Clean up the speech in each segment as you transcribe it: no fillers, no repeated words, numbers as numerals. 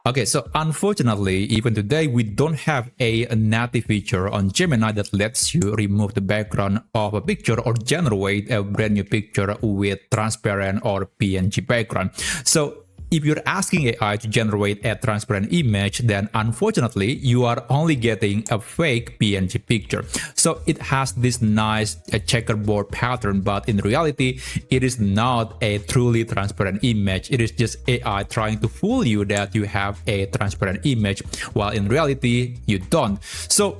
Okay, so unfortunately, even today, we don't have a native feature on Gemini that lets you remove the background of a picture or generate a brand new picture with transparent or PNG background. So if you're asking AI to generate a transparent image, then unfortunately, you are only getting a fake PNG picture. So it has this nice checkerboard pattern, but in reality, it is not a truly transparent image. It is just AI trying to fool you that you have a transparent image, while in reality, you don't. So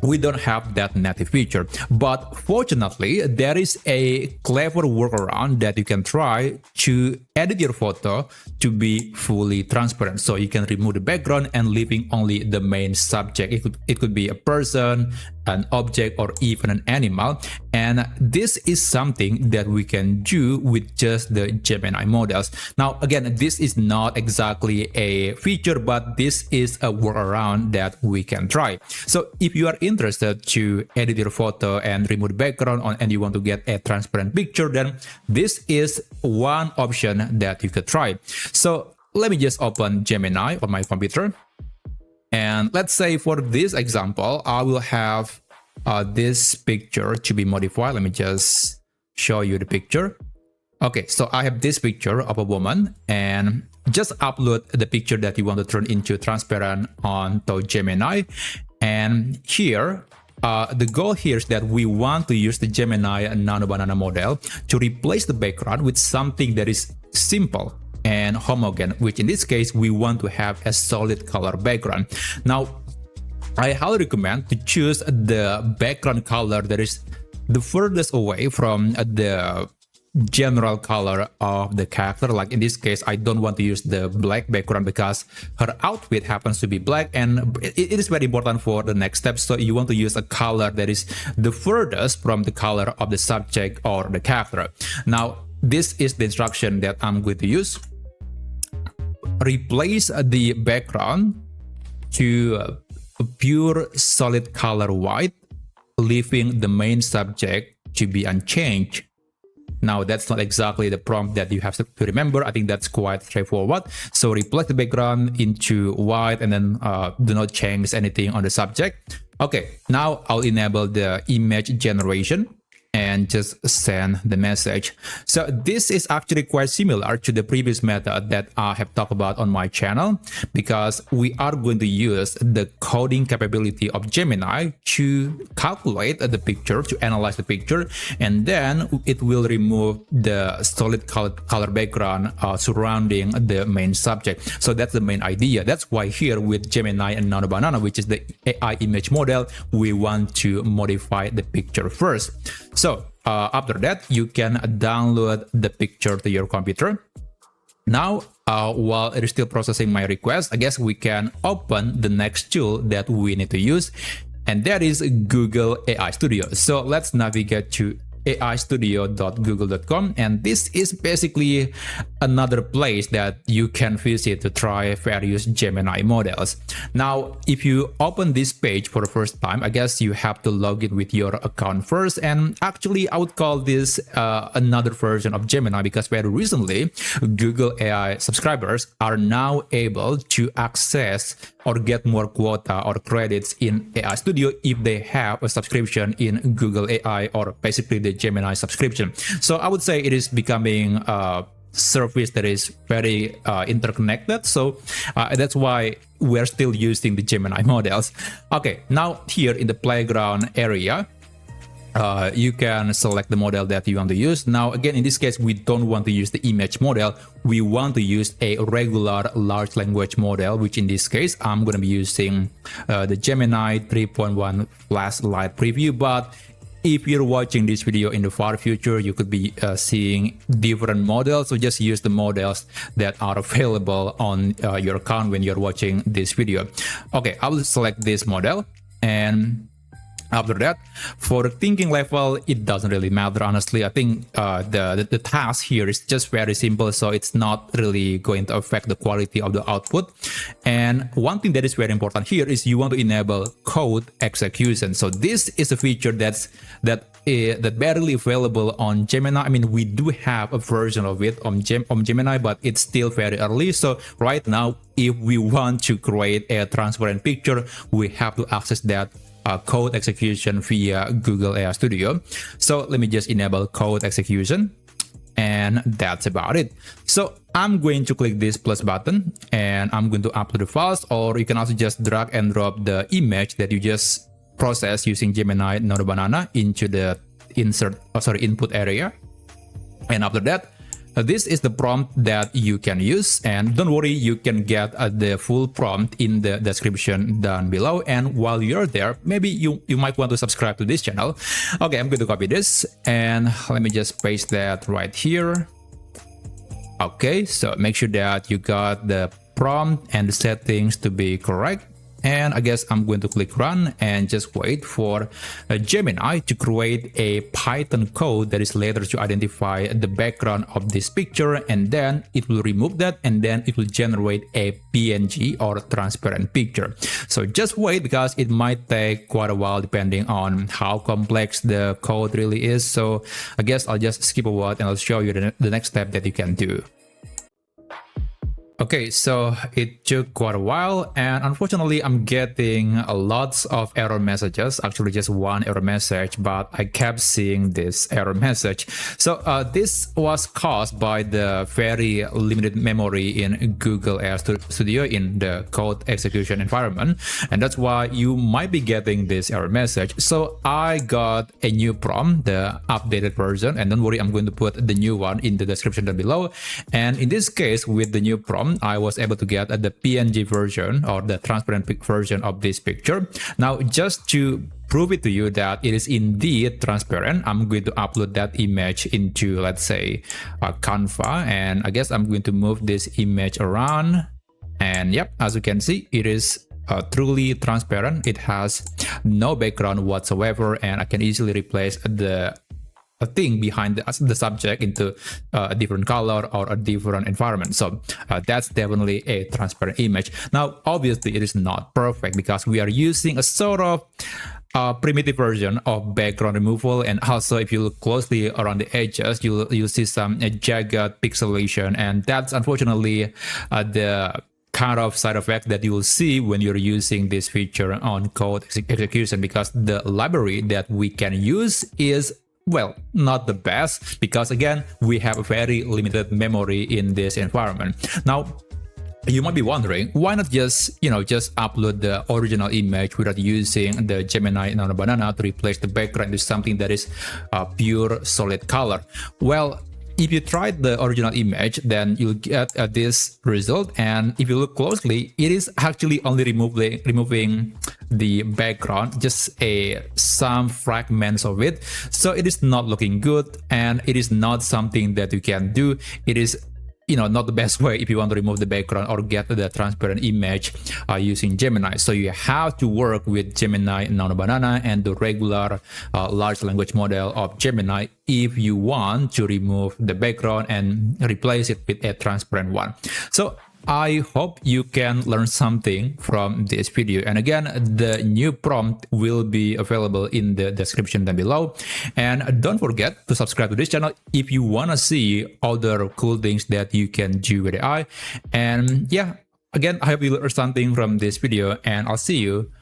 we don't have that native feature, but fortunately there is a clever workaround that you can try to edit your photo to be fully transparent. So you can remove the background and leaving only the main subject. It could be a person, an object, or even an animal. And this is something that we can do with just the Gemini models. Now, again, this is not exactly a feature, but this is a workaround that we can try. So if you are interested to edit your photo and remove the background and you want to get a transparent picture, then this is one option that you could try. So let me just open Gemini on my computer. And let's say for this example, I will have this picture to be modified. Let me just show you the picture. Okay, so I have this picture of a woman, and just upload the picture that you want to turn into transparent onto Gemini. And here, the goal here is that we want to use the Gemini Nano Banana model to replace the background with something that is simple and homogeneous, which in this case, we want to have a solid color background. Now, I highly recommend to choose the background color that is the furthest away from the general color of the character. Like in this case, I don't want to use the black background because her outfit happens to be black, and it is very important for the next step. So you want to use a color that is the furthest from the color of the subject or the character. Now, this is the instruction that I'm going to use. Replace the background to a pure solid color white, leaving the main subject to be unchanged. Now, that's not exactly the prompt that you have to remember. I think that's quite straightforward. So replace the background into white and then do not change anything on the subject. Okay, now I'll enable the image generation and just send the message. So this is actually quite similar to the previous method that I have talked about on my channel, because we are going to use the coding capability of Gemini to calculate the picture, to analyze the picture, and then it will remove the solid color background surrounding the main subject. So that's the main idea. That's why here with Gemini and Nano Banana, which is the AI image model, we want to modify the picture first. So after that, you can download the picture to your computer. Now, while it is still processing my request, I guess we can open the next tool that we need to use, and that is Google AI Studio. So let's navigate to aistudio.google.com, and this is basically another place that you can visit to try various Gemini models. Now, if you open this page for the first time, I guess you have to log in with your account first, and actually I would call this another version of Gemini, because very recently Google AI subscribers are now able to access or get more quota or credits in AI Studio if they have a subscription in Google AI, or basically the Gemini subscription. So I would say it is becoming a service that is very interconnected. So that's why we're still using the Gemini models. Okay, now here in the playground area, you can select the model that you want to use. Now, again, in this case, we don't want to use the image model. We want to use a regular large language model, which in this case, I'm going to be using the Gemini 3.1 Flash Lite Preview. But if you're watching this video in the far future, you could be seeing different models. So just use the models that are available on your account when you're watching this video. Okay, I will select this model, and after that, for the thinking level, it doesn't really matter, honestly. I think the task here is just very simple, so it's not really going to affect the quality of the output. And one thing that is very important here is you want to enable code execution. So this is a feature that that barely available on Gemini. I mean, we do have a version of it on Gemini, but it's still very early. So right now, if we want to create a transparent picture, we have to access that code execution via Google AI Studio. So let me just enable code execution. And that's about it. So I'm going to click this plus button and I'm going to upload the files, or you can also just drag and drop the image that you just processed using Gemini Nano into the input area. And after that, this is the prompt that you can use, and don't worry, you can get the full prompt in the description down below. And while you're there, maybe you might want to subscribe to this channel. Okay, I'm going to copy this and let me just paste that right here. Okay, so make sure that you got the prompt and the settings to be correct. And I guess I'm going to click run and just wait for Gemini to create a Python code that is later to identify the background of this picture, and then it will remove that, and then it will generate a PNG or transparent picture. So just wait, because it might take quite a while depending on how complex the code really is. So I guess I'll just skip a word and I'll show you the next step that you can do. Okay, so it took quite a while, and unfortunately I'm getting lots of error messages, actually just one error message, but I kept seeing this error message. So this was caused by the very limited memory in Google AI Studio in the code execution environment, and that's why you might be getting this error message. So I got a new prompt, the updated version, and don't worry, I'm going to put the new one in the description down below. And in this case, with the new prompt, I was able to get the PNG version, or the transparent version of this picture. Now, just to prove it to you that it is indeed transparent, I'm going to upload that image into, let's say, Canva, and I guess I'm going to move this image around. And yep, as you can see, it is truly transparent. It has no background whatsoever, and I can easily replace a thing behind the subject into a different color or a different environment. So that's definitely a transparent image. Now, obviously, it is not perfect because we are using a sort of primitive version of background removal, and also if you look closely around the edges, you'll see some jagged pixelation, and that's unfortunately the kind of side effect that you will see when you're using this feature on code execution, because the library that we can use is, well, not the best, because again, we have a very limited memory in this environment. Now, you might be wondering, why not just upload the original image without using the Gemini Nano to replace the background with something that is pure solid color? Well, if you try the original image, then you'll get this result, and if you look closely, it is actually only removing the background, just some fragments of it. So it is not looking good, and it is not something that you can do. It is not the best way if you want to remove the background or get the transparent image using Gemini. So you have to work with Gemini Nano and the regular large language model of Gemini if you want to remove the background and replace it with a transparent one. So I hope you can learn something from this video. And again, the new prompt will be available in the description down below. And don't forget to subscribe to this channel if you want to see other cool things that you can do with AI. And yeah, again, I hope you learned something from this video, and I'll see you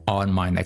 on my next